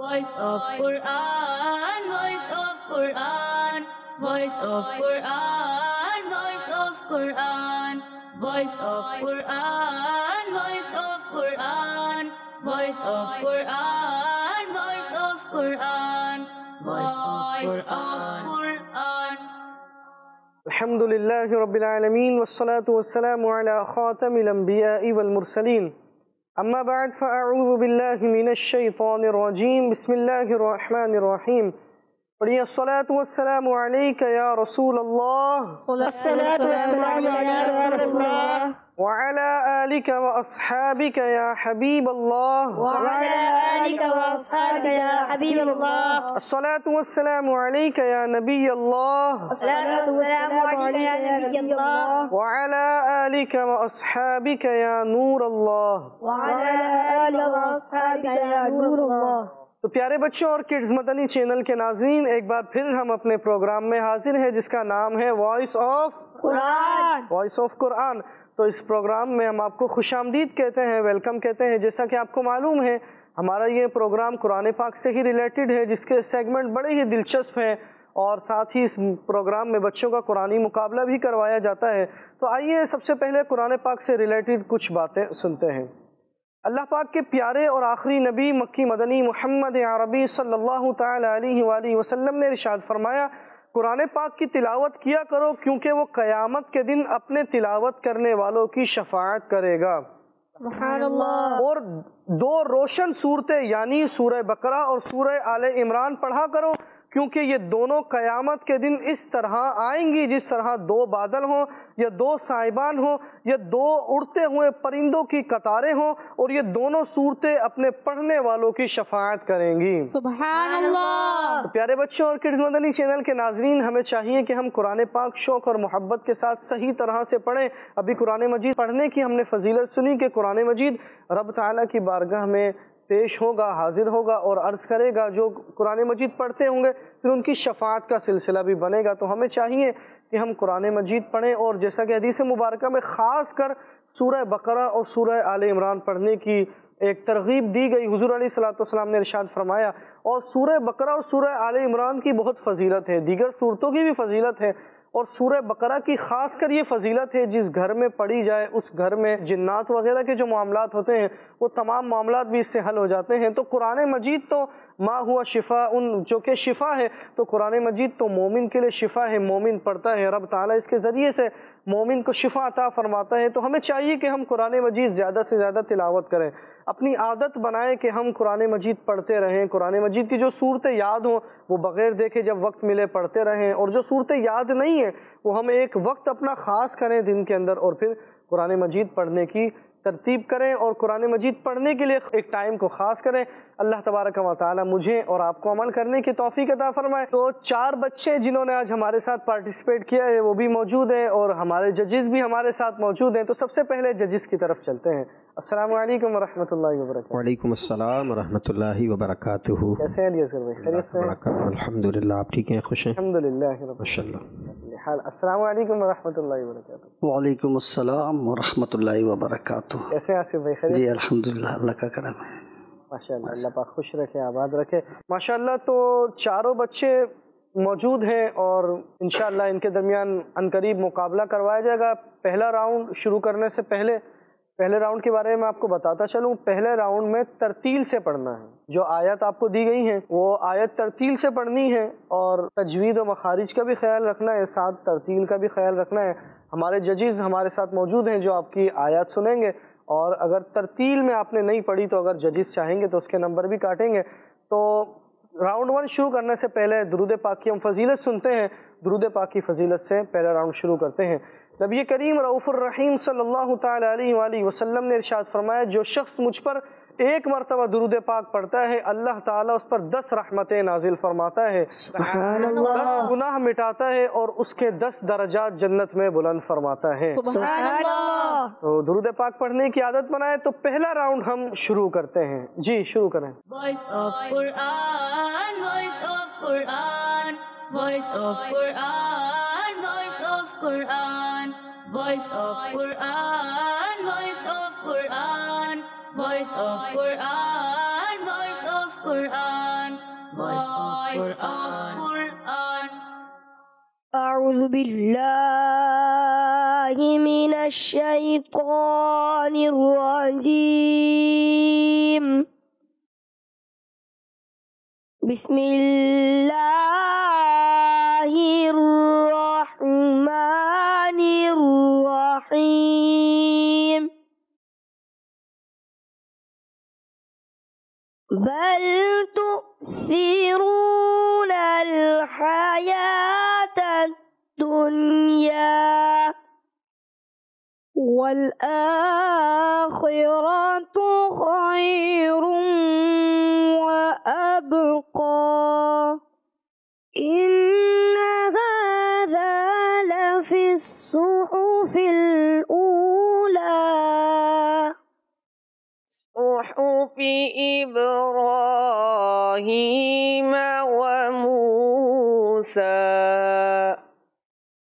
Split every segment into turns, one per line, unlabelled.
Voice of Quran, voice of Quran, voice of Quran, voice of Quran, voice of Quran, voice of Quran, voice of Quran, voice of Quran, voice of Quran.
Alhamdulillahi Rabbil Alameen, wassalatu wassalamu ala khatamil anbiya'i wal mursaleen. Amma ba'd, fa'a'udhu billahi minash shaytanir rajim. Bismillahir rahmanir rahim. پڑھیے الصلاۃ والسلام علیک یا رسول اللہ وعلی آلک واصحابک یا حبیب اللہ الصلاۃ والسلام علیک یا نبی اللہ وعلی آلک واصحابک یا نور اللہ. تو پیارے بچوں اور کڈز مدنی چینل کے ناظرین، ایک بار پھر ہم اپنے پروگرام میں حاضر ہیں جس کا نام ہے voice of Quran. Voice of Quran. تو اس پروگرام میں ہم آپ کو خوش آمدید کہتے ہیں، ویلکم کہتے ہیں. جیسا کہ آپ کو معلوم ہے ہمارا یہ پروگرام قرآن پاک سے ہی ریلیٹڈ ہے، جس کے سیگمنٹ بڑے ہی دلچسپ ہیں، اور ساتھ ہی اس پروگرام میں بچوں کا قرآنی مقابلہ بھی کروایا جاتا ہے. تو آئیے سب سے پہلے قرآن پاک سے ریلیٹڈ کچھ باتیں سنتے ہیں. اللہ پاک کے پیارے اور آخری نبی مکی مدنی محمد عربی صلی اللہ تعالی علیہ وآلہ وسلم نے ارشاد فرمایا، قرآن پاک کی تلاوت کیا کرو کیونکہ وہ قیامت کے دن اپنے تلاوت کرنے والوں کی شفاعت کرے گا. سبحان اللہ. اور دو روشن صورتیں یعنی سورہ بقرہ اور سورہ آل عمران پڑھا کرو کیونکہ یہ دونوں قیامت کے دن اس طرح آئیں گی جس طرح دو بادل ہوں یا دو سائبان ہوں یا دو اڑتے ہوئے پرندوں کی قطاریں ہوں، اور یہ دونوں صورتیں اپنے پڑھنے والوں کی شفاعت کریں گی. سبحان اللہ. تو پیارے بچوں اور کڈز مدنی چینل کے ناظرین، ہمیں چاہیے کہ ہم قرآن پاک شوق اور محبت کے ساتھ صحیح طرح سے پڑھیں. ابھی قرآن مجید پڑھنے کی ہم نے فضیلت سنی کہ قرآن مجید رب تعالیٰ کی بارگاہ میں پیش ہوگا، حاضر ہوگا اور عرض کرے گا. جو قرآن مجید پڑھتے ہوں گے پھر ان کی شفاعت کا سلسلہ بھی بنے گا. تو ہمیں چاہیے کہ ہم قرآن مجید پڑھیں، اور جیسا کہ حدیث مبارکہ میں خاص کر سورہ بقرہ اور سورہ آل عمران پڑھنے کی ایک ترغیب دی گئی. حضور علیہ الصلوۃ والسلام نے ارشاد فرمایا، اور سورہ بقرہ اور سورہ آل عمران کی بہت فضیلت ہے، دیگر سورتوں کی بھی فضیلت ہے، اور سورہ بقرہ کی خاص کر یہ فضیلت ہے جس گھر میں پڑھی جائے اس گھر میں جنات وغیرہ کے جو معاملات ہوتے ہیں وہ تمام معاملات بھی اس سے حل ہو جاتے ہیں. تو قرآن مجید تو ما ہوا شفاء، جو کہ شفا ہے، تو قرآن مجید تو مومن کے لیے شفا ہے. مومن پڑھتا ہے، رب تعالیٰ اس کے ذریعے سے مومن کو شفا عطا فرماتا ہے. تو ہمیں چاہیے کہ ہم قرآن مجید زیادہ سے زیادہ تلاوت کریں، اپنی عادت بنائیں کہ ہم قرآن مجید پڑھتے رہیں. قرآن مجید کی جو صورتیں یاد ہوں وہ بغیر دیکھے جب وقت ملے پڑھتے رہیں، اور جو صورتیں یاد نہیں ہیں وہ ہم ایک وقت اپنا خاص کریں دن کے اندر، اور پھر قرآن مجید پڑھنے کی ترتیب کریں اور قرآن مجید پڑھنے کے لیے ایک ٹائم کو خاص کریں. اللہ تبارک و تعالی مجھے اور آپ کو عمل کرنے کی توفیق عطا فرمائے. تو 4 بچے جنہوں نے آج ہمارے ساتھ پارٹیسپیٹ کیا ہے وہ بھی موجود ہیں، اور ہمارے ججز بھی ہمارے ساتھ موجود ہیں. تو سب سے پہلے ججز کی طرف چلتے ہیں. السلام علیکم ورحمۃ اللہ وبرکاتہ.
وعلیکم السلام ورحمۃ اللہ وبرکاتہ.
کیسے ہیں الیاس بھائی؟ خیریت سے ہیں؟
الحمدللہ. آپ ٹھیک ہیں؟ خوش ہیں؟
الحمدللہ
ماشاء اللہ.
السلام علیکم ورحمۃ اللہ وبرکاتہ.
وعلیکم السلام ورحمۃ اللہ وبرکاتہ.
کیسے ہیں آصف بھائی؟ خیریت؟
جی الحمدللہ، اللہ کا کرم ہے.
ماشاء اللہ، اللہ پاک خوش رکھے، آباد رکھے. ماشاء اللہ. تو 4 بچے موجود ہیں اور انشاءاللہ ان کے درمیان عنقریب مقابلہ کروایا جائے گا. پہلا راؤنڈ شروع کرنے سے پہلے پہلے راؤنڈ کے بارے میں آپ کو بتاتا چلوں. پہلے راؤنڈ میں ترتیل سے پڑھنا ہے. جو آیت آپ کو دی گئی ہیں وہ آیت ترتیل سے پڑھنی ہے، اور تجوید و مخارج کا بھی خیال رکھنا ہے، ساتھ ترتیل کا بھی خیال رکھنا ہے. ہمارے ججز ہمارے ساتھ موجود ہیں جو آپ کی آیات سنیں گے، اور اگر ترتیل میں آپ نے نہیں پڑھی تو اگر ججز چاہیں گے تو اس کے نمبر بھی کاٹیں گے. تو راؤنڈ 1 شروع کرنے سے پہلے درود پاک کی ہم فضیلت سنتے ہیں. درود پاک کی فضیلت سے پہلا راؤنڈ شروع کرتے ہیں. نبی کریم رؤوف الرحیم صلی اللہ تعالی علیہ وآلہ وسلم نے ارشاد فرمایا، جو شخص مجھ پر 1 مرتبہ درود پاک پڑھتا ہے اللہ تعالیٰ اس پر 10 رحمتیں نازل فرماتا ہے،
سبحان اللہ.
10 گناہ مٹاتا ہے اور اس کے 10 درجات جنت میں بلند فرماتا ہے.
سبحان اللہ.
تو درود پاک پڑھنے کی عادت بنائے. تو پہلا راؤنڈ ہم شروع کرتے ہیں. جی شروع کریں.
Voice of Quran, voice of Quran, voice of Quran, voice of Quran, voice of Quran, voice of Quran, voice of Quran, voice of Quran. voice of Quran.
أعوذ بالله من الشيطان الرجيم. بسم الله الرحمن الرحيم. بل تؤثرون الحياة الدنيا والآخرة خير وأبقى. إن هذا لفي الصحف الأولى صحف إبراهيم وموسى.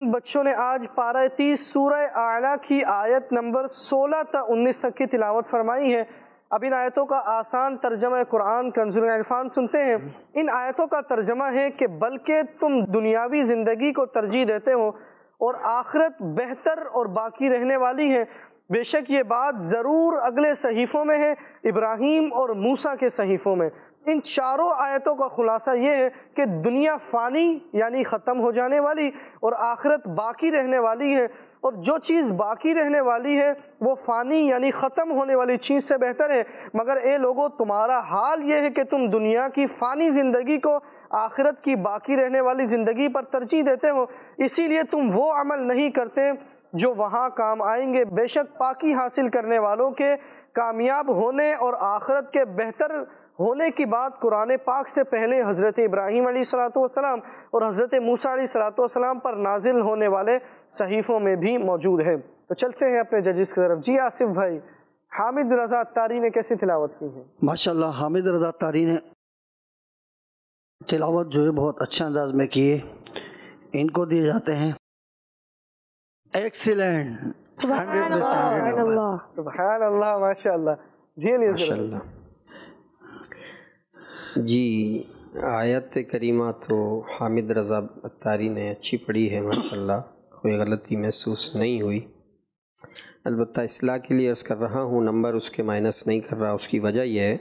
بچوں نے آج پارہ 30 سورہ اعلیٰ کی آیت نمبر 16 تا 19 تک کی تلاوت فرمائی ہے. اب ان آیتوں کا آسان ترجمہ قرآن کنز العرفان سنتے ہیں. ان آیتوں کا ترجمہ ہے کہ بلکہ تم دنیاوی زندگی کو ترجیح دیتے ہو اور آخرت بہتر اور باقی رہنے والی ہے. بے شک یہ بات ضرور اگلے صحیفوں میں ہے، ابراہیم اور موسیٰ کے صحیفوں میں. ان چاروں آیتوں کا خلاصہ یہ ہے کہ دنیا فانی یعنی ختم ہو جانے والی اور آخرت باقی رہنے والی ہے، اور جو چیز باقی رہنے والی ہے وہ فانی یعنی ختم ہونے والی چیز سے بہتر ہے. مگر اے لوگو، تمہارا حال یہ ہے کہ تم دنیا کی فانی زندگی کو آخرت کی باقی رہنے والی زندگی پر ترجیح دیتے ہو، اسی لیے تم وہ عمل نہیں کرتے جو وہاں کام آئیں گے. بے شک پاکی حاصل کرنے والوں کے کامیاب ہونے اور آخرت کے بہتر ہونے کی بات قرآن پاک سے پہلے حضرت ابراہیم علیہ السلام اور حضرت موسیٰ علیہ السلام پر نازل ہونے والے صحیفوں میں بھی موجود ہے. تو چلتے ہیں اپنے ججز کی طرف. جی آصف بھائی، حامد رضا اتاری نے کیسی تلاوت کی ہے؟
ماشاءاللہ حامد رضا اتاری نے تلاوت جو ہے بہت اچھے انداز میں کی ہے. ان کو دیے جاتے ہیں ایکسیلنٹ.
سبحان اللہ.
سبحان اللہ، ماشاء اللہ. جی
ماشاء اللہ. جی آیت کریمہ تو حامد رضا اتاری نے اچھی پڑھی ہے ماشاءاللہ، کوئی غلطی محسوس نہیں ہوئی. البتہ اصلاح کے لیے عرض کر رہا ہوں، نمبر اس کے مائنس نہیں کر رہا. اس کی وجہ یہ ہے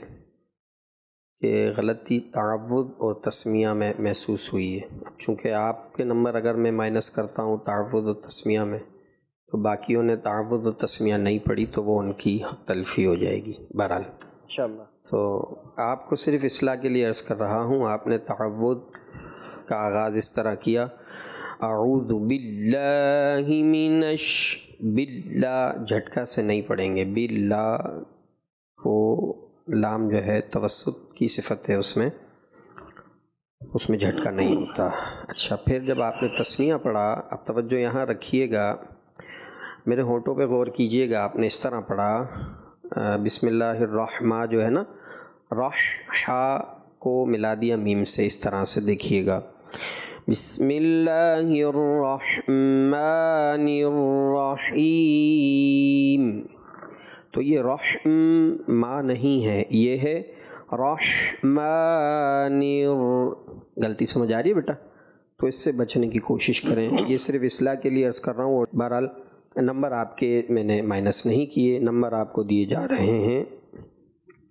کہ غلطی تعوض اور تسمیہ میں محسوس ہوئی ہے. چونکہ آپ کے نمبر اگر میں مائنس کرتا ہوں تعوض اور تسمیہ میں، تو باقیوں نے تعوض و تسمیہ نہیں پڑھی تو وہ ان کی حق تلفی ہو جائے گی. بہرحال
انشاءاللہ
تو آپ کو صرف اصلاح کے لیے عرض کر رہا ہوں. آپ نے تعوض کا آغاز اس طرح کیا، اعوذ باللہ باللہ جھٹکا سے نہیں پڑھیں گے. باللہ کو لام جو ہے توسط کی صفت ہے، اس میں جھٹکا نہیں ہوتا. اچھا، پھر جب آپ نے تسمیہ پڑھا، اب توجہ یہاں رکھیے گا، میرے ہونٹوں پہ غور کیجئے گا. آپ نے اس طرح پڑھا بسم اللہ الرحمٰ جو ہے نا، رح کو ملا دیا میم سے، اس طرح سے دیکھیے گا. بسم اللہ الرحمن الرحیم. تو یہ رحمہ نہیں ہے، یہ ہے رحمان. غلطی سمجھ آ رہی ہے بیٹا؟ تو اس سے بچنے کی کوشش کریں. یہ صرف اصلاح کے لیے عرض کر رہا ہوں. اور بہرحال نمبر آپ کے میں نے مائنس نہیں کیے، نمبر آپ کو دیے جا رہے ہیں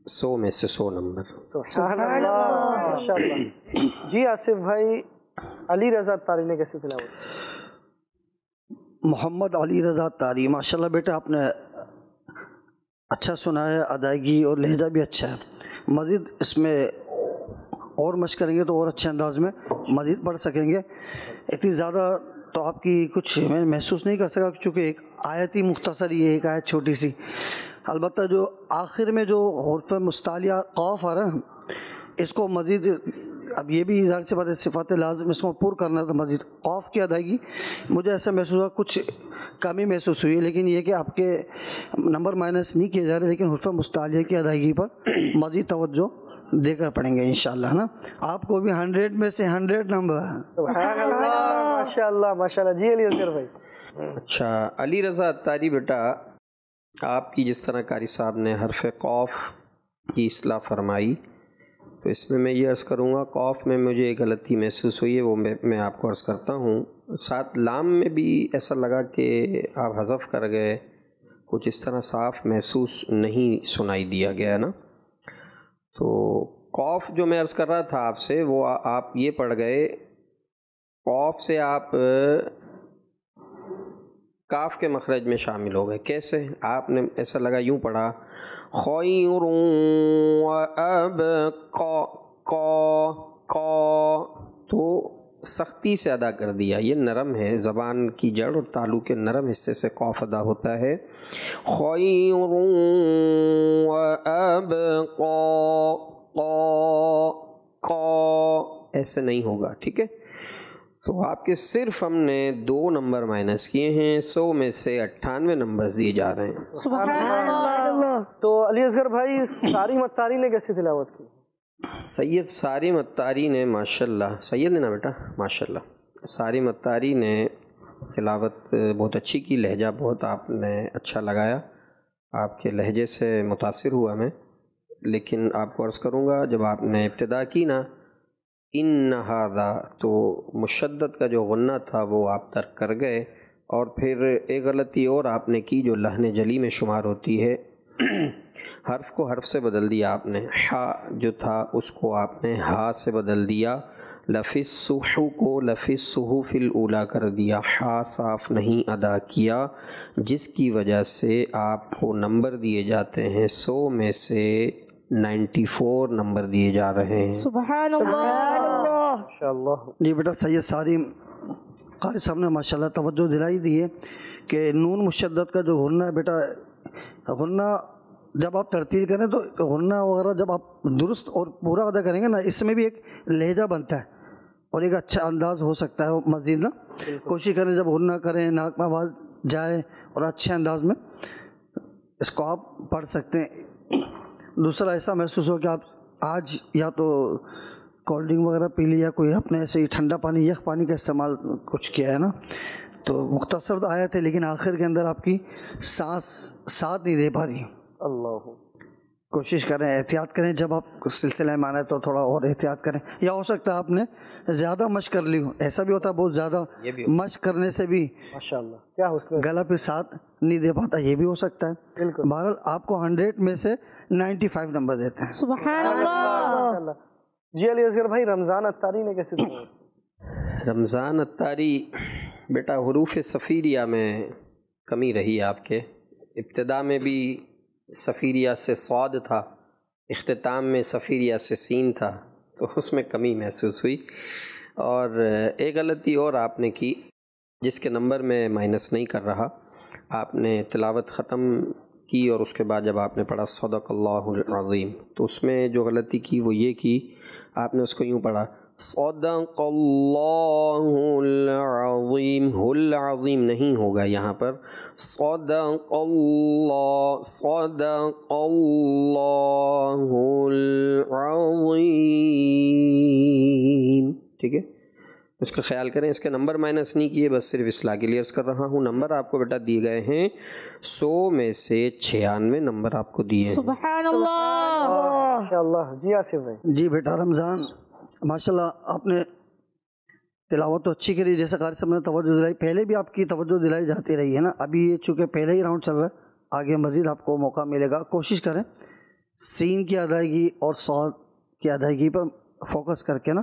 100 میں سے 100 نمبر.
سبحان اللہ، ماشاءاللہ. جی آصف بھائی، علی رضا اتاری نے کیسی تلاوت؟
محمد علی رضا اتاری، ماشاءاللہ بیٹا آپ نے اچھا سنا ہے، ادائیگی اور لہجہ بھی اچھا ہے. مزید اس میں اور مشق کریں گے تو اور اچھے انداز میں مزید پڑھ سکیں گے. اتنی زیادہ تو آپ کی کچھ میں محسوس نہیں کر سکا، چونکہ ایک آیت ہی مختصر، یہ ایک آیت چھوٹی سی. البتہ جو آخر میں جو حروف مستعلیہ قاف آ رہا ہے، اس کو مزید اب یہ بھی ظاہر سی بات ہے صفات لازم اس کو پر کرنا تھا. مزید قاف کی ادائیگی مجھے ایسا محسوس ہوا کچھ کمی محسوس ہوئی، لیکن یہ کہ آپ کے نمبر مائنس نہیں کیے جا رہے، لیکن حروف مستعلیہ کی ادائیگی پر مزید توجہ دے کر پڑھیں گے انشاءاللہ نا. آپ کو بھی 100 میں سے 100 نمبر.
سبحان اللہ، ماشاءاللہ ماشاءاللہ. جی علی اصغر بھائی.
اچھا علی رضا اتاری بیٹا، آپ کی جس طرح قاری صاحب نے حرف قاف کی اصلاح فرمائی، تو اس میں یہ عرض کروں گا قوف میں مجھے ایک غلطی محسوس ہوئی ہے، وہ میں آپ کو عرض کرتا ہوں. ساتھ لام میں بھی ایسا لگا کہ آپ حذف کر گئے، کچھ اس طرح صاف محسوس نہیں سنائی دیا گیا نا. تو قوف جو میں عرض کر رہا تھا آپ سے، وہ آپ یہ پڑھ گئے، قوف سے آپ کاف کے مخرج میں شامل ہو گئے. کیسے؟ آپ نے ایسا لگا یوں پڑھا خیر و ابقا، تو سختی سے ادا کر دیا. یہ نرم ہے، زبان کی جڑ اور تالو کے نرم حصے سے قوف ادا ہوتا ہے. خیر و ابقا، ایسے نہیں ہوگا، ٹھیک ہے. تو آپ کے صرف ہم نے 2 نمبر مائنس کیے ہیں، 100 میں سے 98 نمبرز دیے جا رہے ہیں.
سبحان اللہ.
تو علی اصغر بھائی ساری مطاری نے کیسی تلاوت کی؟
سید صارم اتاری نے ماشاءاللہ، سید نے نا بیٹا ماشاءاللہ، صارم اتاری نے تلاوت بہت اچھی کی. لہجہ بہت آپ نے اچھا لگایا، آپ کے لہجے سے متاثر ہوا میں. لیکن آپ کو عرض کروں گا جب آپ نے ابتدا کی نا ان ہذا، تو مشدد کا جو غنہ تھا وہ آپ ترک کر گئے. اور پھر ایک غلطی اور آپ نے کی جو لحن جلی میں شمار ہوتی ہے، حرف کو حرف سے بدل دیا آپ نے. حا جو تھا اس کو آپ نے ہا سے بدل دیا. لفظ الصحو کو لفظ الصحف الاولی کر دیا، حا صاف نہیں ادا کیا، جس کی وجہ سے آپ کو نمبر دیے جاتے ہیں 100 میں سے 94 نمبر دیے جا رہے ہیں.
سبحان اللہ.
ماشاءاللہ.
جی بیٹا سید صارم قاری صاحب نے ماشاءاللہ توجہ دلائی دی ہے کہ نون مشدد کا جو غنہ ہے بیٹا، غنہ جب آپ ترتیل کریں تو غنہ وغیرہ جب آپ درست اور پورا ادا کریں گے نا، اس میں بھی ایک لہجہ بنتا ہے اور ایک اچھا انداز ہو سکتا ہے مزید نا. کوشش کریں جب غنہ کریں ناک میں آواز جائے اور اچھے انداز میں اس کو آپ پڑھ سکتے ہیں. دوسرا ایسا محسوس ہو کہ آپ آج یا تو کولڈ ڈرنک وغیرہ پی لی یا کوئی اپنے ایسے ہی ٹھنڈا پانی یخ پانی کا استعمال کچھ کیا ہے نا. تو مختصر تو آیا تھے لیکن آخر کے اندر آپ کی سانس ساتھ نہیں دے پا رہی.
اللہ.
کوشش کریں، احتیاط کریں، جب آپ سلسلے میں آنا ہے تو تھوڑا اور احتیاط کریں. یا ہو سکتا ہے آپ نے زیادہ مشق کر لی ہو، ایسا بھی ہوتا ہے بہت زیادہ مشق کرنے سے بھی
ماشاءاللہ کیا حسن.
گلا پہ ساتھ نہیں دے پاتا، یہ بھی ہو سکتا ہے.
بالکل.
بہرحال آپ کو 100 میں سے 95 نمبر دیتے ہیں.
سبحان اللہ.
ماشاءاللہ. جی علی اصغر بھائی رمضان اتاری نے کیسے تلاوت کی؟
رمضان اتاری بیٹا حروف صفیریہ میں کمی رہی آپ کے. ابتدا میں بھی صفیریہ سے صاد تھا، اختتام میں صفیریہ سے سین تھا، تو اس میں کمی محسوس ہوئی. اور ایک غلطی اور آپ نے کی جس کے نمبر میں مائنس نہیں کر رہا. آپ نے تلاوت ختم کی اور اس کے بعد جب آپ نے پڑھا صدق اللہ العظیم، تو اس میں جو غلطی کی وہ یہ کی، آپ نے اس کو یوں پڑھا صدق اللہ العظیم. العظیم نہیں ہوگا یہاں پر، صدق اللہ العظیم. ٹھیک ہے، اس کا خیال کریں. اس کے نمبر مائنس نہیں کیے، بس صرف اصلاح کے لیے عرض کر رہا ہوں. نمبر آپ کو بیٹا دیے گئے ہیں 100 میں سے 96 نمبر آپ کو دیے ہیں.
سبحان اللہ.
ماشاءاللہ. جی آصف بھائی.
جی بیٹا رمضان ماشاءاللہ آپ نے تلاوت تو اچھی کری، جیسے قاری صاحب نے توجہ دلائی. پہلے بھی آپ کی توجہ دلائی جاتی رہی ہے نا. ابھی یہ چونکہ پہلے ہی راؤنڈ چل رہا ہے، آگے مزید آپ کو موقع ملے گا. کوشش کریں سین کی ادائیگی اور صاد کی ادائیگی پر فوکس کر کے نا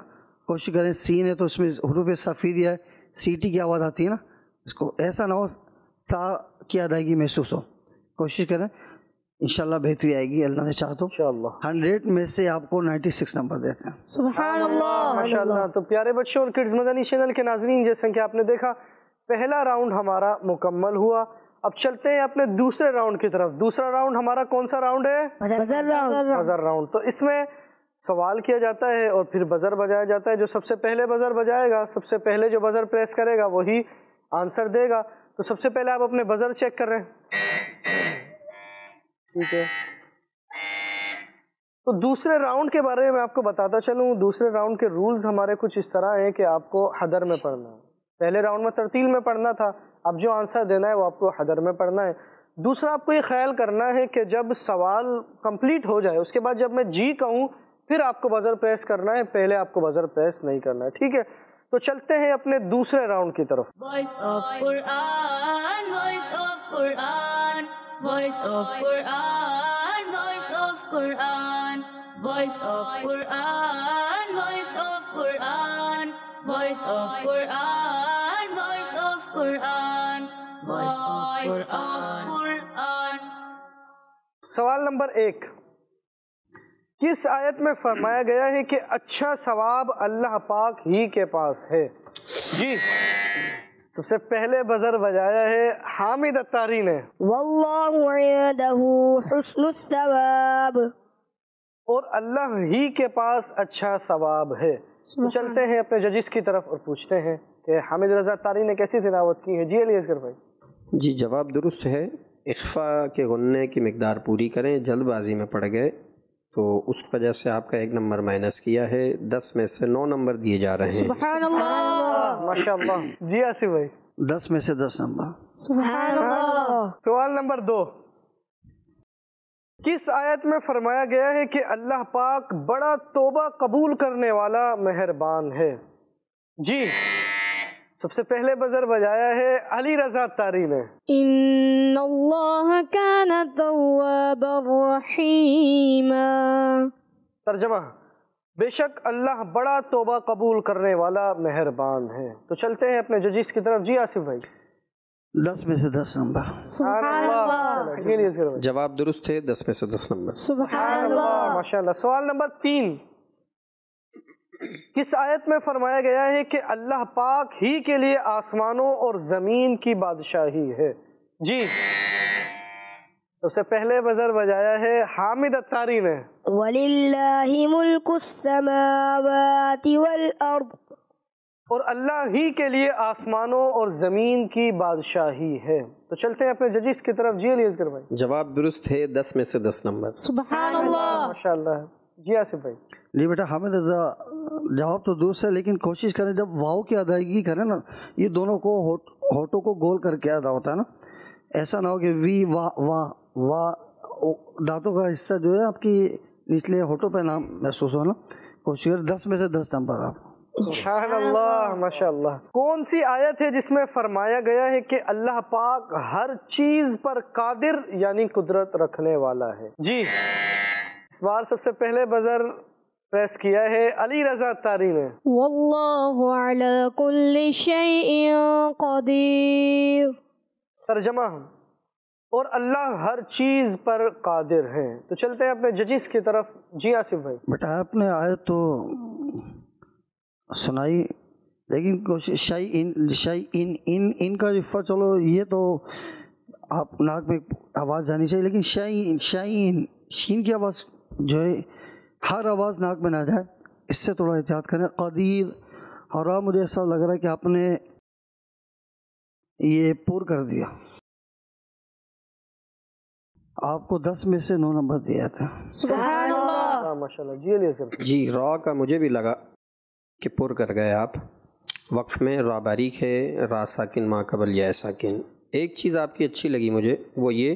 کوشش کریں. سین ہے تو اس میں حروف صفیریہ ہے، سی ٹی کی آواز آتی ہے نا، اس کو ایسا نہ ہو تا کی ادائیگی محسوس ہو. کوشش کریں، انشاءاللہ بہتری آئے گی اللہ نے چاہا تو.
انشاءاللہ.
100 میں سے آپ کو 96 نمبر دیتے ہیں.
سبحان اللہ.
ماشاءاللہ. تو پیارے بچوں اور کڈز مدنی چینل کے ناظرین، جیسے کہ آپ نے دیکھا پہلا راؤنڈ ہمارا مکمل ہوا. اب چلتے ہیں اپنے دوسرے راؤنڈ کی طرف. دوسرا راؤنڈ ہمارا کون سا راؤنڈ ہے؟ Buzzer round. تو اس میں سوال کیا جاتا ہے اور پھر بزر بجایا جاتا ہے. جو سب سے پہلے بزر بجائے گا، سب سے پہلے جو بزر پریس کرے گا وہی آنسر دے گا. تو سب سے پہلے آپ اپنے بزر چیک کر رہے ہیں. ٹھیک ہے. تو دوسرے راؤنڈ کے بارے میں آپ کو بتاتا چلوں. دوسرے راؤنڈ کے رولز ہمارے کچھ اس طرح ہیں کہ آپ کو حدر میں پڑھنا ہے. پہلے راؤنڈ میں ترتیل میں پڑھنا تھا، اب جو آنسر دینا ہے وہ آپ کو حدر میں پڑھنا ہے. دوسرا آپ کو یہ خیال کرنا ہے کہ جب سوال کمپلیٹ ہو جائے اس کے بعد جب میں جی کہوں پھر آپ کو بزر پریس کرنا ہے، پہلے آپ کو بزر پریس نہیں کرنا ہے، ٹھیک ہے؟ تو چلتے ہیں اپنے دوسرے راؤنڈ کی طرف.
Voice of Quran, voice of Quran, voice of Quran, voice of Quran, voice of Quran, voice of Quran, voice of Quran, voice of Quran, voice of Quran.
سوال نمبر 1، کس آیت میں فرمایا گیا ہے کہ اچھا ثواب اللہ پاک ہی کے پاس ہے؟ جی، سب سے پہلے بزر بجایا ہے حامد اتاری نے،
واللہ عنده حسن الثواب.
اور اللہ ہی کے پاس اچھا ثواب ہے. تو چلتے ہیں اپنے ججز کی طرف اور پوچھتے ہیں کہ حامد رضا اتاری نے کیسی تلاوت کی ہے. جی علی اصغر بھائی.
جی جواب درست ہے. اخفا کے غنّے کی مقدار پوری کریں، جلد بازی میں پڑ گئے تو اس وجہ سے آپ کا 1 نمبر مائنس کیا ہے. 10 میں سے 9 نمبر دیے جا رہے ہیں.
سبحان اللہ.
ماشاء اللہ. جی آصف بھائی.
10 میں سے 10 نمبر.
سبحان اللہ.
سوال نمبر 2، کس آیت میں فرمایا گیا ہے کہ اللہ پاک بڑا توبہ قبول کرنے والا مہربان ہے؟ جی، سب سے پہلے بزر بجایا ہے علی رضا اتاری نے.
ان اللہ کان توابا رحیما.
ترجمہ، بے شک اللہ بڑا توبہ قبول کرنے والا مہربان ہے. تو چلتے ہیں اپنے ججز کی طرف. جی آصف بھائی.
10 میں سے 10 نمبر.
سبحان اللہ.
جی علی اصغر بھائی.
جواب درست ہے. 10 میں سے 10 نمبر.
سبحان اللہ.
ماشاء اللہ. سوال نمبر 3، کس آیت میں فرمایا گیا ہے کہ اللہ پاک ہی کے لیے آسمانوں اور زمین کی بادشاہی ہے؟ جی، سب سے پہلے بزر بجایا ہے حامد اتاری نے.
وللہ ملک السماوات والارض.
اور اللہ ہی کے لیے آسمانوں اور زمین کی بادشاہی ہے. تو چلتے ہیں اپنے ججز کی طرف. جی علی اصغر بھائی.
جواب درست ہے. 10 میں سے 10 نمبر.
سبحان اللہ.
ماشاء اللہ. جی آصف بھائی.
جی بیٹا حامد رضا، جواب تو درست ہے لیکن کوشش کریں جب واؤ کی ادائیگی کریں نا، یہ دونوں کو ہوٹوں کو گول کر کے ادا ہوتا ہے نا. ایسا نہ ہو کہ وی وا وا وا، دانتوں کا حصہ جو ہے آپ کی نچلے ہوٹوں پہ نام محسوس ہونا. کوشش کریں. 10 میں سے 10 نمبر آپ.
سبحان اللہ. ماشاء اللہ. کون سی آیت ہے جس میں فرمایا گیا ہے کہ اللہ پاک ہر چیز پر قادر یعنی قدرت رکھنے والا ہے؟ جی، اس بار سب سے پہلے بزر پریس کیا ہے علی رضا اتاری نے.
واللہ علی کل شیء قدیر.
ترجمہ، اور اللہ ہر چیز پر قادر ہیں. تو چلتے ہیں اپنے ججز کی طرف. جی آصف بھائی.
بیٹا آپ نے آیت تو سنائی لیکن کوشش شائی ان کا رفع، چلو یہ تو آپ ناک میں آواز جانی چاہیے، لیکن شین کی آواز جو ہے ہر آواز ناک میں نہ جائے، اس سے تھوڑا احتیاط کریں. قدیر اور مجھے ایسا لگ رہا ہے کہ آپ نے یہ پور کر دیا. آپ کو 10 میں سے 9 نمبر دیا تھا.
سبحان اللہ.
ماشاء اللہ. جی علی اصغر.
جی، را کا مجھے بھی لگا کہ پر کر گئے آپ. وقف میں را باریک ہے، را ساکن ما قبل یا ساکن. ایک چیز آپ کی اچھی لگی مجھے، وہ یہ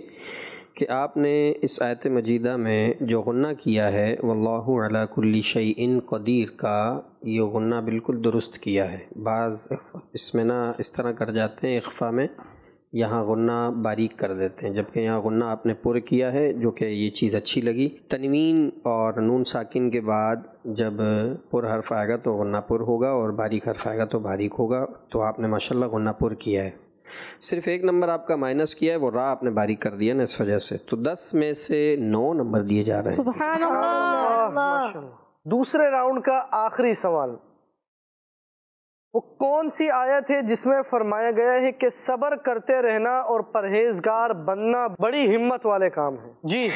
کہ آپ نے اس آیت مجیدہ میں جو غنہ کیا ہے واللہ علی کل شیء قدیر کا، یہ غنہ بالکل درست کیا ہے. بعض اس میں نا اس طرح کر جاتے ہیں اخفا میں، یہاں غنہ باریک کر دیتے ہیں، جبکہ یہاں غنہ آپ نے پر کیا ہے، جو کہ یہ چیز اچھی لگی. تنوین اور نون ساکن کے بعد جب پر حرف آئے گا تو غنہ پر ہوگا، اور باریک حرف آئے گا تو باریک ہوگا. تو آپ نے ماشاءاللہ غنہ پر کیا ہے. صرف 1 نمبر آپ کا مائنس کیا ہے، وہ را آپ نے باریک کر دیا نا، اس وجہ سے. تو 10 میں سے 9 نمبر دیے جا رہے ہیں.
سبحان اللہ.
ماشاء اللہ. دوسرے راؤنڈ کا آخری سوال، وہ کون سی آیت ہے جس میں فرمایا گیا ہے کہ صبر کرتے رہنا اور پرہیزگار بننا بڑی ہمت والے کام ہے؟ جی،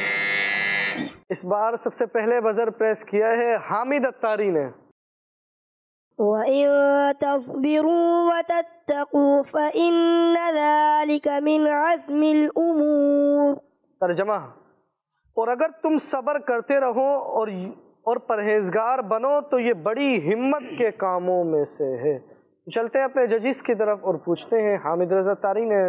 اس بار سب سے پہلے بزر پریس کیا ہے حامد اتاری نے.
وَإِن تَصْبِرُوا وَتَتَّقُوا فَإِنَّ ذَلِكَ مِنْ عَزْمِ الْأُمُورِ.
ترجمہ، اور اگر تم صبر کرتے رہو اور پرہیزگار بنو تو یہ بڑی ہمت کے کاموں میں سے ہے. چلتے ہیں اپنے ججز کی طرف اور پوچھتے ہیں حامد رضا اتاری نے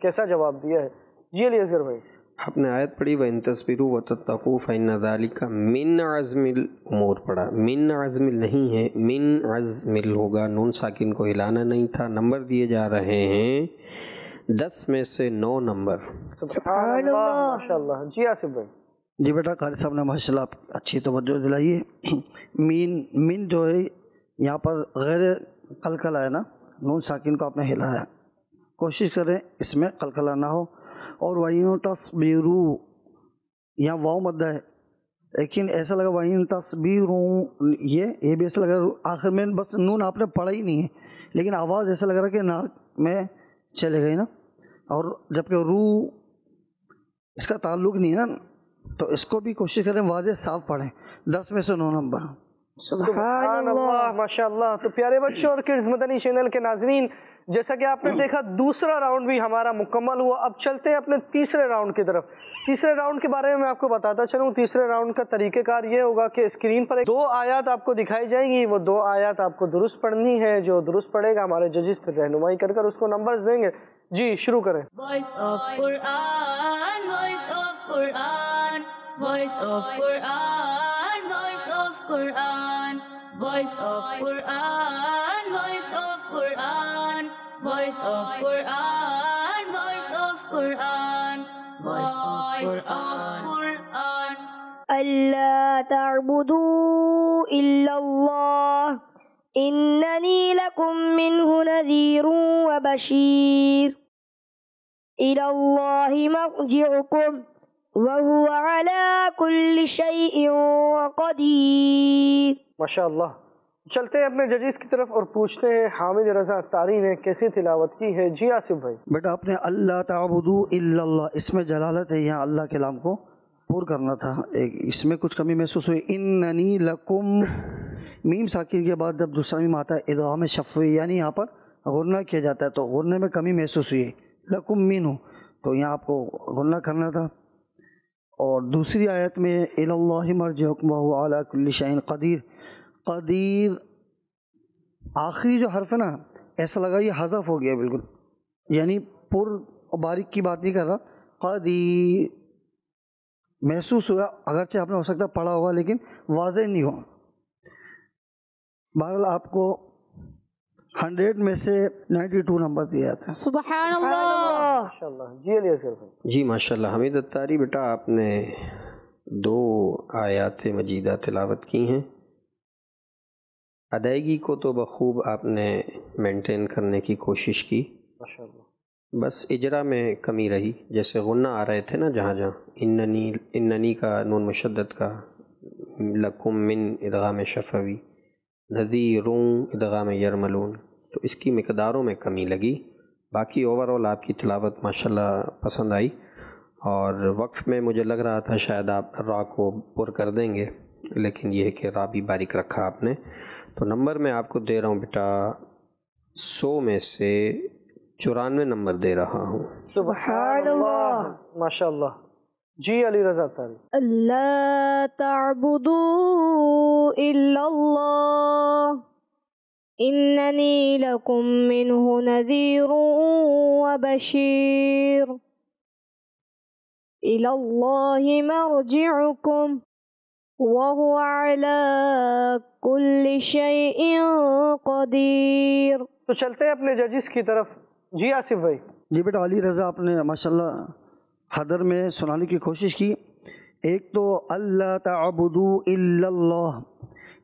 کیسا جواب دیا ہے. جی علی اصغر بھائی.
آپ نے آیت پڑھی وَإِن تَصْبِرُوا وَتَتَّقُوا فَإِنَّ ذَلِكَ مِنْ عَزْمِ الْأُمُورِ پڑھا، من عزم نہیں ہے، من عزم ہوگا، نون ساکن کو ہلانا نہیں تھا۔ نمبر دیے جا رہے ہیں 10 میں سے 9 نمبر۔
سبحان اللہ، ماشاءاللہ۔ جی آصف بھائی۔
جی بیٹا قاری صاحب نے ماشاءاللہ اچھی توجہ دلائی ہے۔ مین جو ہے یہاں پر غیر قلقلہ ہے نا، نون ساکن کو آپ نے ہلایا ہے، کوشش کریں اس میں قلقلہ نہ ہو۔ اور وَإِن تَصْبِرُوا یہاں واو مدہ ہے، لیکن ایسا لگا وَإِن تَصْبِرُوا یہ بھی ایسا لگا آخر میں بس نون آپ نے پڑھا ہی نہیں ہے، لیکن آواز ایسا لگ رہا کہ ناک میں چلے گئی نا، اور جبکہ روح اس کا تعلق نہیں ہے نا، تو اس کو بھی کوشش کریں واضح صاف پڑھیں۔ 10 میں سے 9 نمبر۔
سبحان اللہ، ماشاءاللہ۔ تو پیارے بچوں اور کڈز مدنی چینل کے ناظرین، جیسا کہ آپ نے دیکھا دوسرا راؤنڈ بھی ہمارا مکمل ہوا۔ اب چلتے ہیں اپنے تیسرے راؤنڈ کی طرف۔ تیسرے راؤنڈ کے بارے میں آپ کو بتاتا چلوں۔ تیسرے راؤنڈ کا طریقہ کار یہ ہوگا کہ اسکرین پر 2 آیات آپ کو دکھائی جائیں گی، وہ 2 آیات آپ کو درست پڑھنی ہے۔ جو درست پڑھے گا ہمارے ججز پھر رہنمائی کر اس کو نمبرز دیں گے۔ جی شروع کریں۔
Voice of Quran, voice of Quran, voice of Quran, voice of Quran, voice of Quran, voice of Quran, voice of Quran, voice of Quran, voice of Quran.
ألا تعبدوا إلا الله إنني لكم منه نذير وبشير إلى الله مرجعكم وهو على كل شيء قدير۔
ماشاءاللہ۔ چلتے ہیں اپنے ججز کی طرف اور پوچھتے ہیں حامد رضا اتاری نے کیسی تلاوت کی ہے۔ جی آصف بھائی۔
بیٹا آپ نے اللہ تعبدوا الا اللہ، اس میں جلالت ہے، یہاں اللہ کے نام کو پور کرنا تھا، اس میں کچھ کمی محسوس ہوئی۔ اننی لکم، میم ساکن کے بعد جب دوسرا میم آتا ہے ادغام شفوی، یعنی یہاں پر غنہ کیا جاتا ہے، تو غنہ میں کمی محسوس ہوئی۔ لکم منہ، تو یہاں آپ کو غنہ کرنا تھا۔ اور دوسری آیت میں الی اللہ مرجعکم وہو علی کل شیء قدیر، قدیر آخری جو حرف ہے نا، ایسا لگا یہ حذف ہو گیا بالکل، یعنی پر باریک کی بات نہیں کر رہا، قدیر محسوس ہوا، اگرچہ آپ نے ہو سکتا پڑھا ہوگا لیکن واضح نہیں ہوا۔ بہرحال آپ کو 100 میں سے 92 نمبر دیا تھا۔
سبحان اللہ۔
ماشاءاللہ۔ جی علی اصغر بھائی۔
جی ماشاءاللہ حمید اتاری بیٹا آپ نے 2 آیات مجیدہ تلاوت کی ہیں۔ ادائیگی کو تو بخوب آپ نے مینٹین کرنے کی کوشش کی،
ماشاءاللہ۔
بس اجرا میں کمی رہی، جیسے غنہ آ رہے تھے نا جہاں اننی کا نون مشدد کا، لکم من ادغام شفوی، نذیرون ادغام یرملون، تو اس کی مقداروں میں کمی لگی۔ باقی اوورآل آپ کی تلاوت ماشاءاللہ پسند آئی، اور وقف میں مجھے لگ رہا تھا شاید آپ را کو پر کر دیں گے، لیکن یہ ہے کہ را بھی باریک رکھا آپ نے۔ تو نمبر میں آپ کو دے رہا ہوں بیٹا 100 میں سے 94 نمبر دے رہا ہوں۔
سبحان اللہ، ماشاءاللہ۔ جی علی رضا تاری۔
ألا تعبدوا إلا الله إنني لكم منه نذير وبشير إلى الله مرجعكم وهو على كل شيء قدير۔
تو چلتے ہیں اپنے ججز کی طرف۔ جی آصف بھائی۔
جی بیٹا علی رضا آپ نے ماشاءاللہ حدر میں سنانے کی کوشش کی۔ ایک تو اللہ تعبدوا الا اللہ،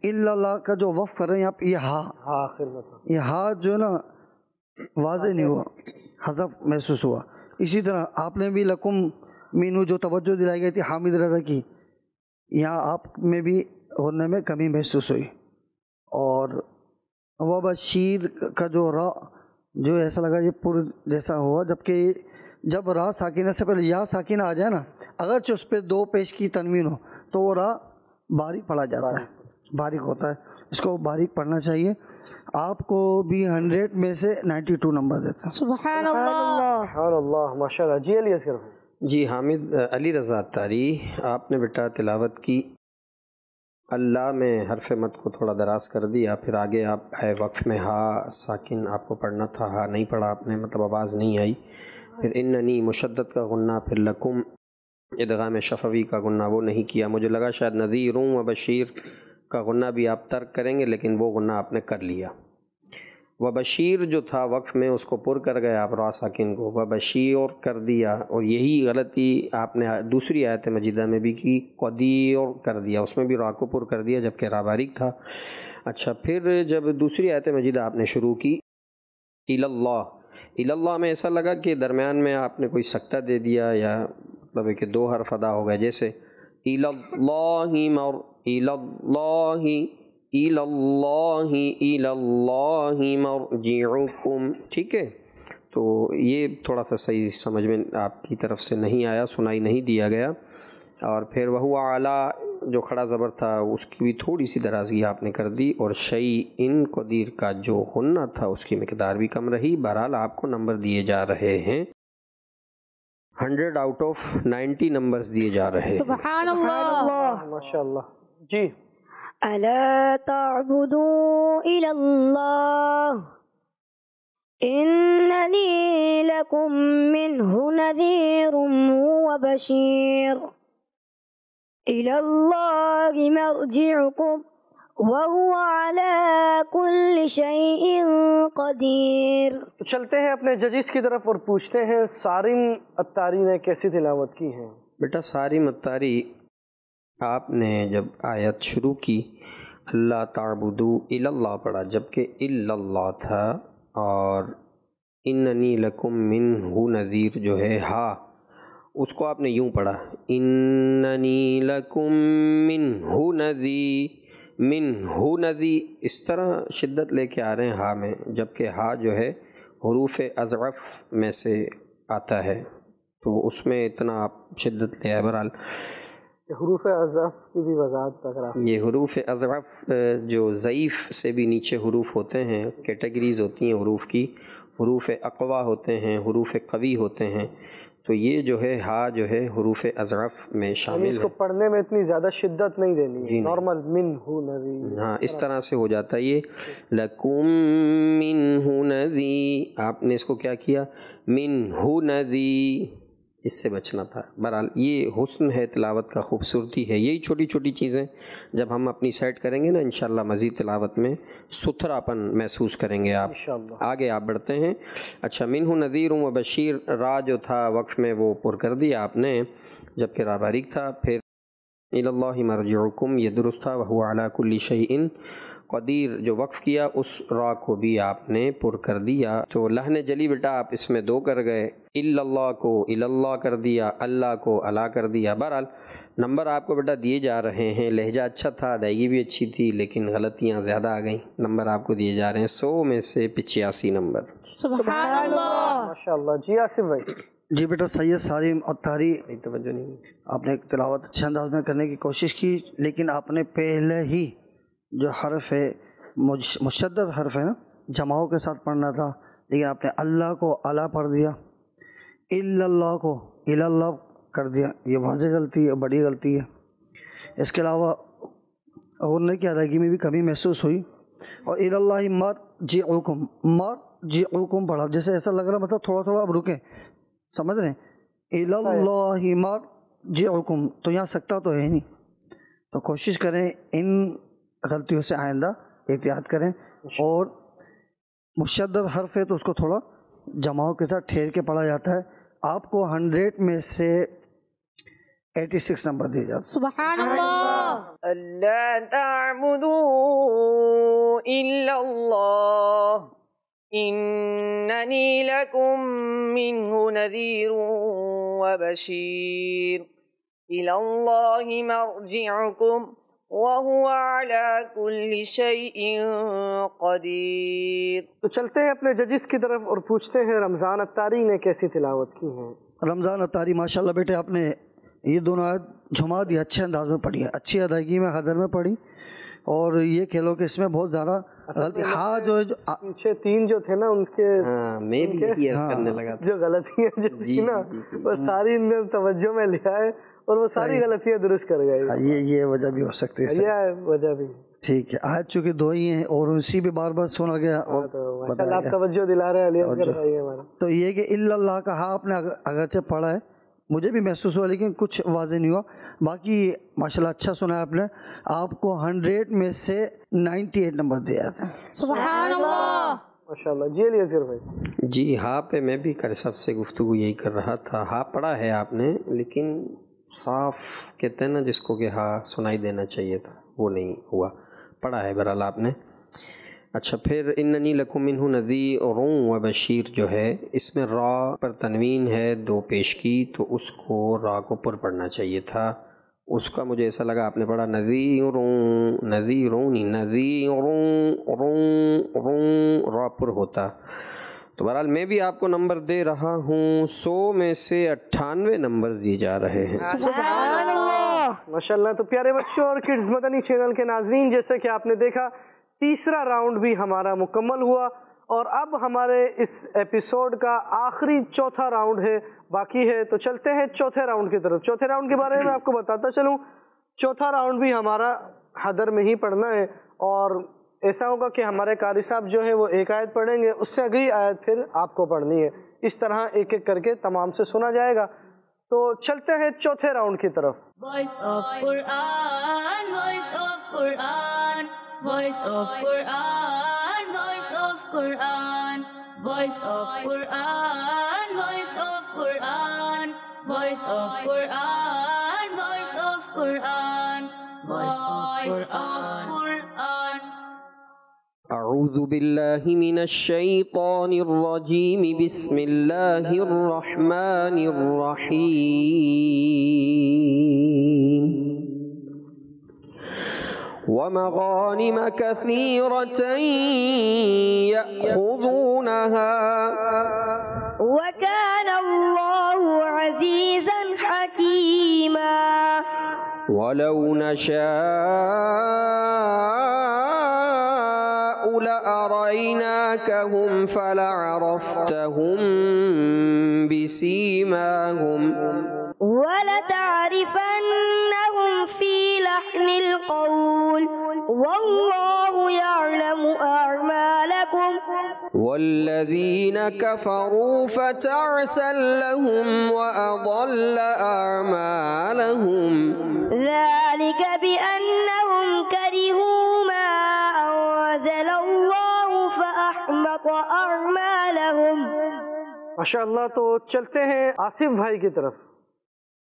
الا اللہ کا جو وقف کر رہے ہیں آپ، یہ ہا،
آخر میں تھا،
یہ ہا جو ہے نا واضح نہیں ہوا، حذف محسوس ہوا۔ اسی طرح آپ نے بھی لکم مینو جو توجہ دلائی گئی تھی حامد رضا کی، یہاں آپ میں بھی غنہ میں کمی محسوس ہوئی۔ اور وبشیر کا جو را جو ایسا لگا یہ پر جیسا ہوا، جبکہ جب را ساکینہ سے پہلے یا ساکینہ آ جائے نا، اگرچہ اس پہ 2 پیش کی تنوین ہو تو وہ را باریک پڑھا جاتا ہے، باریک ہوتا ہے، اس کو باریک پڑھنا چاہیے۔ آپ کو بھی 100 میں سے 92 نمبر دیتا ہے۔
سبحان اللہ۔
سبحان اللہ، ماشاءاللہ۔ جی علی اصغر بھائی۔
جی حامد علی رضا اتاری آپ نے بیٹا تلاوت کی، اللہ میں حرف مد کو تھوڑا دراز کر دیا، پھر آگے آپ ہے وقف میں ہا ساکن آپ کو پڑھنا تھا، ہا نہیں پڑھا آپ نے، مطلب آواز نہیں آئی۔ پھر اننی مشدد کا غنہ، پھر لکم ادغام شفوی کا غنہ وہ نہیں کیا، مجھے لگا شاید نذیر و بشیر کا غنہ بھی آپ ترک کریں گے، لیکن وہ غنہ آپ نے کر لیا۔ و بشیر جو تھا وقف میں اس کو پر کر گئے آپ را ساکن کو، و بشیر کر دیا، اور یہی غلطی آپ نے دوسری آیت مجیدہ میں بھی کی، قدیر کر دیا، اس میں بھی را کو پر کر دیا جبکہ را باریک تھا۔ اچھا، پھر جب دوسری آیت مجیدہ آپ نے شروع کی اللہ میں ایسا لگا کہ درمیان میں آپ نے کوئی سکتہ دے دیا، یا مطلب ہے کہ دو حرف ادا ہو گئے، جیسے اللہ مرجعکم، ٹھیک ہے؟ تو یہ تھوڑا سا صحیح سمجھ میں آپ کی طرف سے نہیں آیا، سنائی نہیں دیا گیا۔ اور پھر وہو اعلیٰ جو کھڑا زبر تھا اس کی بھی تھوڑی سی درازی آپ نے کر دی، اور شیء قدیر کا جو غنہ تھا اس کی مقدار بھی کم رہی۔ بہرحال آپ کو نمبر دیے جا رہے ہیں 100 آؤٹ آف 90 نمبرز دیے جا رہے ہیں۔
سبحان اللہ،
ماشاء اللہ۔ جی،
ألا تعبدوا إلى الله إنني لكم منه نذير وبشير إلى الله مرجعكم وهو على كل شيء قدير۔
تو چلتے ہیں اپنے ججز کی طرف اور پوچھتے ہیں سارم اتاری نے کیسی تلاوت کی ہے؟
بیٹا سارم اتاری آپ نے جب آیت شروع کی اللہ تعبدو الا اللہ پڑھا، جبکہ الا اللہ تھا، اور اننی لکم منہ نذیر جو ہے ہا، اس کو آپ نے یوں پڑھا اننی لکم منہ نذیر، اس طرح شدت لے کے آ رہے ہیں ہا میں، جبکہ ہا جو ہے حروف اضعف میں سے آتا ہے، تو اس میں اتنا آپ شدت لے آئے۔ بہرحال
حروف اضعف کی بھی وضاحت تک
یہ حروف اضعف جو ضعیف سے بھی نیچے حروف ہوتے ہیں، کیٹیگریز ہوتی ہیں حروف کی، حروف اقوا ہوتے ہیں، حروف قوی ہوتے ہیں، تو یہ جو ہے ہا جو ہے حروف اضعف میں شامل ہے۔
اس کو پڑھنے میں اتنی زیادہ شدت نہیں دینی ہے، نارمل منہ نذیر،
ہاں اس طرح سے ہو جاتا ہے۔ یہ لکم منہ نذیر، آپ نے اس کو کیا کیا منہ نذیر، اس سے بچنا تھا۔ بہرحال یہ حسن ہے تلاوت کا، خوبصورتی ہے، یہی چھوٹی چھوٹی چیزیں جب ہم اپنی سیٹ کریں گے نا انشاءاللہ مزید تلاوت میں ستھراپن محسوس کریں گے آپ۔
انشاءاللہ
آگے آپ بڑھتے ہیں۔ اچھا، منہ نذیر و بشیر، را جو تھا وقف میں وہ پر کر دیا آپ نے جبکہ را باریک تھا۔ پھر الی اللہ مرجعکم، یہ درست تھا، وہو علی کل شیء قدیر جو وقف کیا اس را کو بھی آپ نے پر کر دیا۔ تو لحن جلی بیٹا آپ اس میں دو کر گئے، الا اللہ کو الی اللہ کر دیا، اللہ کو الا کر دیا۔ بہرحال نمبر آپ کو بیٹا دیے جا رہے ہیں، لہجہ اچھا تھا، ادائیگی بھی اچھی تھی، لیکن غلطیاں زیادہ آ گئیں۔ نمبر آپ کو دیے جا رہے ہیں 100 میں سے 85 نمبر۔
سبحان اللہ،
ماشاء اللہ۔ جی آصف بھائی۔
جی بیٹا سید سارم اتاری
توجہ نہیں،
آپ نے تلاوت اچھے انداز میں کرنے کی کوشش کی، لیکن آپ نے پہلے ہی جو حرف ہے مشدد حرف ہے نا، جماؤں کے ساتھ پڑھنا تھا، لیکن آپ نے اللہ کو الا پڑھ دیا، الا اللہ کو الا اللہ کر دیا، یہ واضح غلطی ہے، بڑی غلطی ہے۔ اس کے علاوہ غنہ کی ادائیگی میں بھی کمی محسوس ہوئی، اور الی اللہ مرجعکم پڑھا، جیسے ایسا لگ رہا مطلب تھوڑا تھوڑا اب رکیں، سمجھ رہے ہیں، الی اللہ مرجعکم، تو یہاں سکتہ تو ہے نہیں، تو کوشش کریں ان غلطیوں سے آئندہ احتیاط کریں، اور مشدد حرف ہے تو اس کو تھوڑا جماؤں کے ساتھ ٹھہر کے پڑھا جاتا ہے۔ آپ کو 100 میں سے 86 نمبر دیے جاتے ہیں۔
سبحان اللہ،
ألا تعبدوا إلا الله إنني لكم منه نذير وبشير إلى الله مرجعكم وهو على كل شيء قدير۔
تو چلتے ہیں اپنے ججز کی طرف اور پوچھتے ہیں رمضان اتاری نے کیسی تلاوت کی ہے؟
رمضان اتاری ماشاءاللہ بیٹے آپ نے یہ دونوں آیت جھما دی، اچھے انداز میں پڑھی ہے، اچھی ادائیگی میں حدر میں پڑھی، اور یہ کہہ کہ اس میں بہت زیادہ غلطی ہاں جو ہے
پیچھے 3 جو تھے نا ان کے
ہاں میں بھی یہی عرض کرنے لگا تھا،
جو غلطیاں جو تھی نا وہ ساری ان نے توجہ میں لیا ہے اور وہ ساری غلطیاں درست کر گئے۔
یہ وجہ بھی ہو سکتی ہے،
یہ وجہ بھی
ٹھیک ہے۔ آیت چونکہ 2 ہی ہیں اور اسی بھی بار بار سنا گیا اور
ماشاء اللہ آپ توجہ دلا رہے ہیں علی اصغر بھائی ہمارا۔
تو یہ کہ الا اللہ کا ہاں آپ نے اگرچہ پڑھا ہے مجھے بھی محسوس ہوا لیکن کچھ واضح نہیں ہوا. باقی ماشاءاللہ اچھا سنا ہے آپ نے. آپ کو 100 میں سے 98 نمبر دیا تھا.
سبحان اللہ.
ماشاءاللہ. جی علی اصغر بھائی.
جی ہاں پہ میں بھی قاری صاحب سے گفتگو یہی کر رہا تھا. ہاں پڑھا ہے آپ نے لیکن صاف کہتے ہیں نا جس کو کہ ہاں سنائی دینا چاہیے تھا وہ نہیں ہوا. پڑھا ہے بہرحال آپ نے. اچھا پھر اننی لکم منہ نذیر و بشیر جو ہے اس میں را پر تنوین ہے 2 پیش کی تو اس کو را کو پر پڑھنا چاہیے تھا. اس کا مجھے ایسا لگا آپ نے پڑھا نذیر نذیرونی نذیر را پر ہوتا. تو بہرحال میں بھی آپ کو نمبر دے رہا ہوں. 100 میں سے 98 نمبر دیے جا رہے ہیں.
سبحان اللہ.
ماشاءاللہ. تو پیارے بچوں اور کڈز مدنی چینل کے ناظرین جیسے کہ آپ نے دیکھا تیسرا راؤنڈ بھی ہمارا مکمل ہوا اور اب ہمارے اس ایپیسوڈ کا آخری چوتھا راؤنڈ ہے باقی ہے. تو چلتے ہیں چوتھے راؤنڈ کی طرف. چوتھے راؤنڈ کے بارے میں آپ کو بتاتا چلوں. چوتھا راؤنڈ بھی ہمارا حدر میں ہی پڑھنا ہے اور ایسا ہوگا کہ ہمارے قاری صاحب جو ہیں وہ ایک آیت پڑھیں گے اس سے اگلی آیت پھر آپ کو پڑھنی ہے. اس طرح ایک ایک کر کے تمام سے سنا جائے گا. تو چلتے ہیں چوتھے راؤنڈ کی طرف.
Voice of Quran, voice of Quran, voice of Quran, voice of Quran, voice of Quran, voice of Quran, voice of Quran, voice of Quran, voice of Quran.
اعوذ باللہ من الشیطان الرجیم بسم اللہ الرحمن الرحیم ومغانم كثيرة يأخذونها
وكان الله عزيزا حكيما
ولو نشاء لأريناكهم فلعرفتهم بسيماهم
ولتعرفنهم في لحن القول والله يعلم أعمالكم
والذين كفروا فتعسا لهم وأضل أعمالهم
ذلك بأنهم كرهوا ما أنزل الله فأحبط أعمالهم.
ماشاءاللہ. تو چلتے ہیں آصف بھائی کی طرف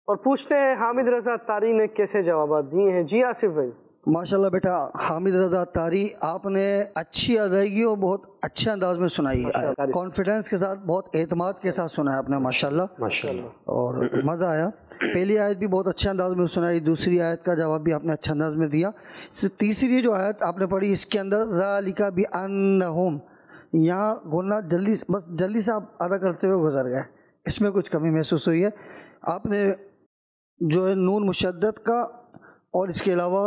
اور پوچھتے ہیں حامد رضا اتاری نے کیسے جوابات دیے ہیں. جی آصف بھائی.
ماشاءاللہ بیٹا حامد رضا اتاری آپ نے اچھی ادائیگی اور بہت اچھے انداز میں سنائی ہے. کانفیڈنس کے ساتھ بہت اعتماد کے ساتھ سنا ہے آپ نے ماشاءاللہ
ماشاءاللہ
اور مزہ آیا. پہلی آیت بھی بہت اچھے انداز میں سنائی. دوسری آیت کا جواب بھی آپ نے اچھے انداز میں دیا. تیسری جو آیت آپ نے پڑھی اس کے اندر ذالک بأنہم یہاں غنہ جلدی سے آپ ادا کرتے ہوئے گزر گئے. اس میں کچھ کمی محسوس ہوئی ہے. آپ نے جو ہے نون مشدد کا اور اس کے علاوہ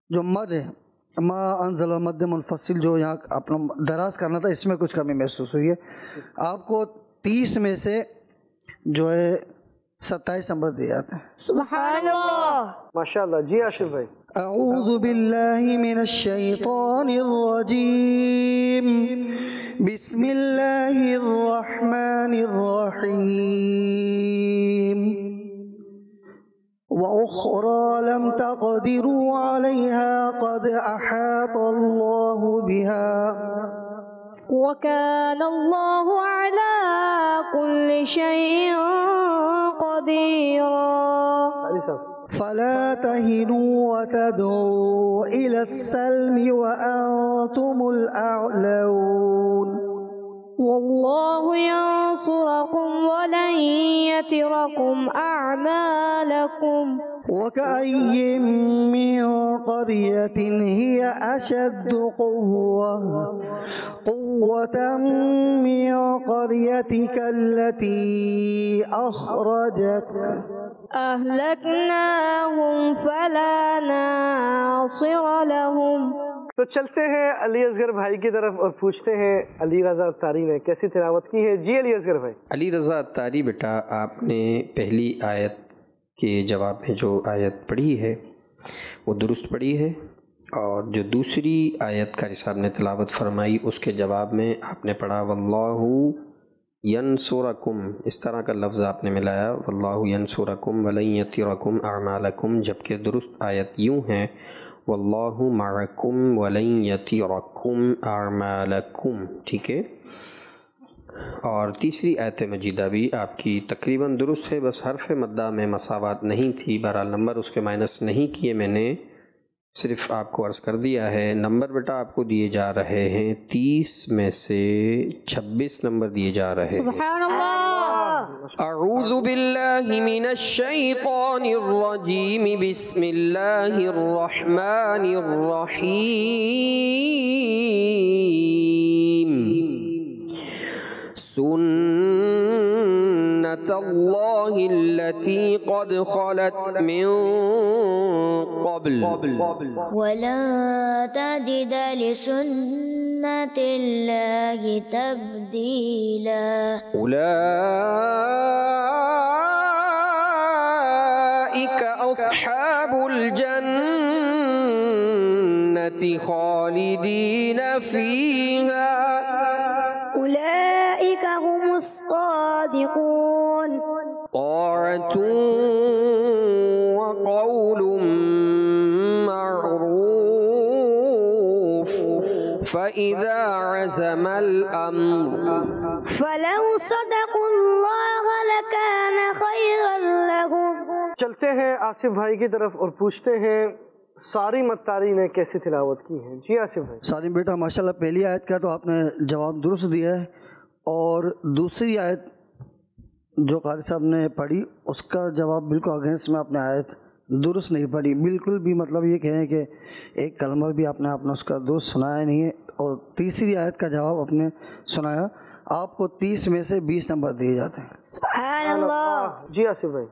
جو مد ہے ما انزل مد منفصل جو یہاں اپنا دراز کرنا تھا اس میں کچھ کمی محسوس ہوئی ہے. آپ کو 30 میں سے جو ہے 27 نمبر دے جاتے ہیں.
سبحان اللہ.
ماشاءاللہ. جی آصف بھائی.
اعوذ باللہ من الشیطان الرجیم بسم اللہ الرحمن الرحیم وأخرى لم تقدروا عليها قد أحاط الله بها
وكان الله على كل شيء قديرا.
قاری صاحب.
فلا تهنوا وتدعوا إلى السلم وأنتم الأعلون
والله ينصركم ولن يتركم أعمالكم.
وكأي من قرية هي أشد قوة من قريتك التي أخرجتك
أهلكناهم فلا ناصر لهم.
تو چلتے ہیں علی اصغر بھائی کی طرف اور پوچھتے ہیں علی رضا اتاری نے کیسی تلاوت کی ہے. جی علی اصغر بھائی.
علی رضا اتاری بیٹا آپ نے پہلی آیت کے جواب میں جو آیت پڑھی ہے وہ درست پڑھی ہے اور جو دوسری آیت قاری صاحب نے تلاوت فرمائی اس کے جواب میں آپ نے پڑھا واللہ ینصرکم اس طرح کا لفظ آپ نے ملایا، واللہ ینصرکم ولن یترکم اعمالکم، جبکہ درست آیت یوں ہے واللہ معکم ولن یترکم اعمالکم، ٹھیک ہے۔ اور تیسری آیت مجیدہ بھی آپ کی تقریباً درست ہے، بس حرف مدہ میں مساوات نہیں تھی، بہرحال نمبر اس کے مائنس نہیں کیے میں نے، صرف آپ کو عرض کر دیا ہے۔ نمبر بیٹا آپ کو دیے جا رہے ہیں 30 میں سے 26 نمبر دیے جا رہے ہیں۔
سبحان اللہ۔
اعوذ باللہ من الشیطان الرجیم، بسم اللہ الرحمن الرحیم۔ سنت اللہ التي قد خلت من قبل
ولن تجد لسنة الله تبديلا
أولئك أصحاب الجنة خالدين فيها
أولئك هم الصادقون
طاعة وقول معروف فإذا عزم الأمر
فلو صدقوا الله لكان خيرا لهم۔
چلتے ہیں آصف بھائی کی طرف اور پوچھتے ہیں سارم الطاری نے کیسی تلاوت کی ہے؟ جی آصف بھائی۔
سالم بیٹا ماشاءاللہ پہلی آیت کا تو آپ نے جواب درست دیا ہے، اور دوسری آیت جو قاری صاحب نے پڑھی اس کا جواب بالکل اگینسٹ میں آپ نے آیت درست نہیں پڑھی، بالکل بھی مطلب یہ کہیں کہ ایک کلمہ بھی آپ نے اس کا درست سنایا نہیں ہے، اور تیسری آیت کا جواب آپ نے سنایا۔ آپ کو 30 میں سے 20 نمبر دیے جاتے ہیں۔
سبحان اللہ۔
جی آصف بھائی۔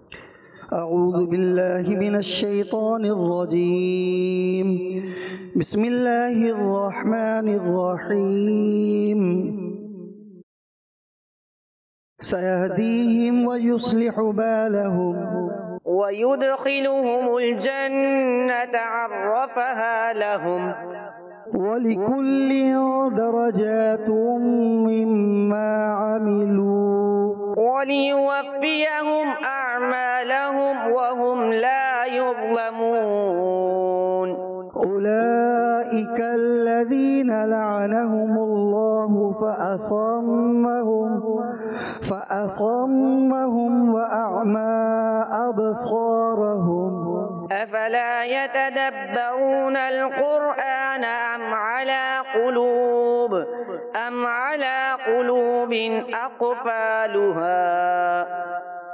اعوذ باللہ من الشیطان الرجیم، بسم اللہ الرحمن الرحیم، سيهديهم ويصلح بالهم
ويدخلهم الجنة عرفها لهم
ولكل درجات مما عملوا
وليوفيهم أعمالهم وهم لا يظلمون
أولئك الذين لعنهم الله فأصمهم وأعمى أبصارهم
أفلا يتدبرون القرآن أم على قلوب أقفالها۔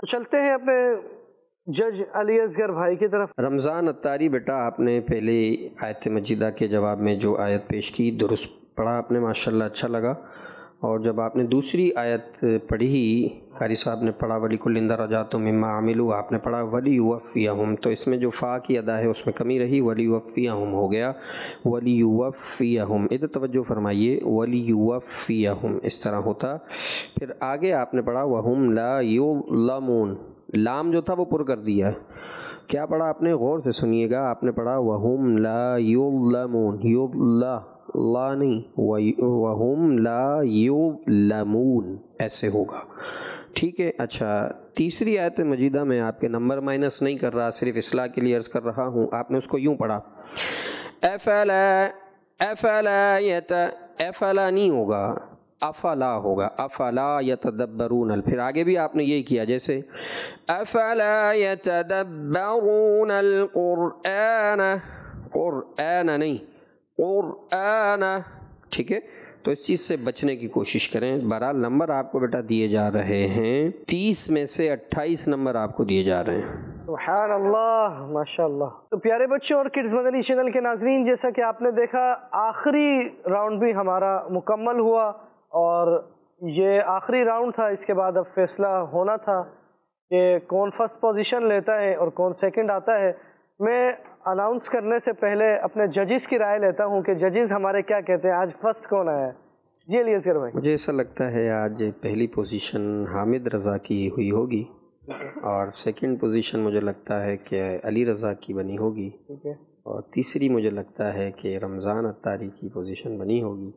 چلتے ہیں اپنے جج علی اصغر بھائی کی طرف۔
رمضان الطاری بیٹا آپ نے پہلے آیت مجیدہ کے جواب میں جو آیت پیش کی درست پڑھا آپ نے، ماشاءاللہ اچھا لگا، اور جب آپ نے دوسری آیت پڑھی قاری صاحب نے پڑھا وَلِكُلٍّ دَرَجَاتٌ مِّمَّا عَمِلُوا، آپ نے پڑھا وَلِيُوَفِّيَهُمْ، تو اس میں جو فا کی ادا ہے اس میں کمی رہی، وَلِيُوَفِّيَهُمْ ہو گیا، وَلِيُوَفِّيَهُمْ، ادھر توجہ فرمائیے، وَلِيُوَفِّيَهُمْ اس طرح ہوتا۔ پھر آگے آپ نے پڑھا وَهُمْ لَا يُظْلَمُونَ، لام جو تھا وہ پر کر دیا، کیا پڑھا آپ نے؟ غور سے سنیے گا، آپ نے پڑھا وَهُمْ لَا يُظْلَمُونَ، لا نہیں، وَهُمْ لَا يُظْلَمُونَ ایسے ہوگا، ٹھیک ہے۔ اچھا، تیسری آیت مجیدہ میں آپ کے نمبر مائنس نہیں کر رہا، صرف اصلاح کے لیے عرض کر رہا ہوں، آپ نے اس کو یوں پڑھا افلا نہیں ہوگا، افلا ہوگا، افلا یتدبرون، پھر آگے بھی آپ نے یہی کیا، جیسے افلا یتدبرون القرآن، قرآن نہیں قرآن، ٹھیک ہے، تو اس چیز سے بچنے کی کوشش کریں۔ بہرحال نمبر آپ کو بیٹا دیے جا رہے ہیں 30 میں سے 28 نمبر آپ کو دیے جا رہے ہیں۔
سبحان اللہ، ماشاءاللہ۔ تو پیارے بچوں اور کڈز مدنی چینل کے ناظرین، جیسا کہ آپ نے دیکھا آخری راؤنڈ بھی ہمارا مکمل ہوا، اور یہ آخری راؤنڈ تھا، اس کے بعد اب فیصلہ ہونا تھا کہ کون فرسٹ پوزیشن لیتا ہے اور کون سیکنڈ آتا ہے۔ میں اناؤنس کرنے سے پہلے اپنے ججز کی رائے لیتا ہوں کہ ججز ہمارے کیا کہتے ہیں، آج فرسٹ کون آیا ہے؟ جی علی اصغر بھائی۔
مجھے ایسا لگتا ہے آج پہلی پوزیشن حامد رضا کی ہوئی ہوگی، اور سیکنڈ پوزیشن مجھے لگتا ہے کہ علی رضا کی بنی ہوگی، اور تیسری مجھے لگتا ہے کہ رمضان الطاری کی پوزیشن بنی ہوگی،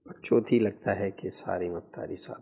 اور چوتھی لگتا ہے کہ سارم الطاری صاحب۔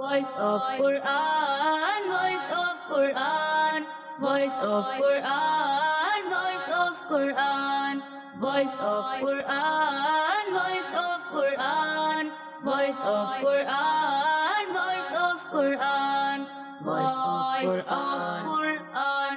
Voice of Quran, voice of Quran, voice of Quran, voice of Quran, voice of Quran, voice of Quran, voice of Quran, voice of Quran, voice of Quran।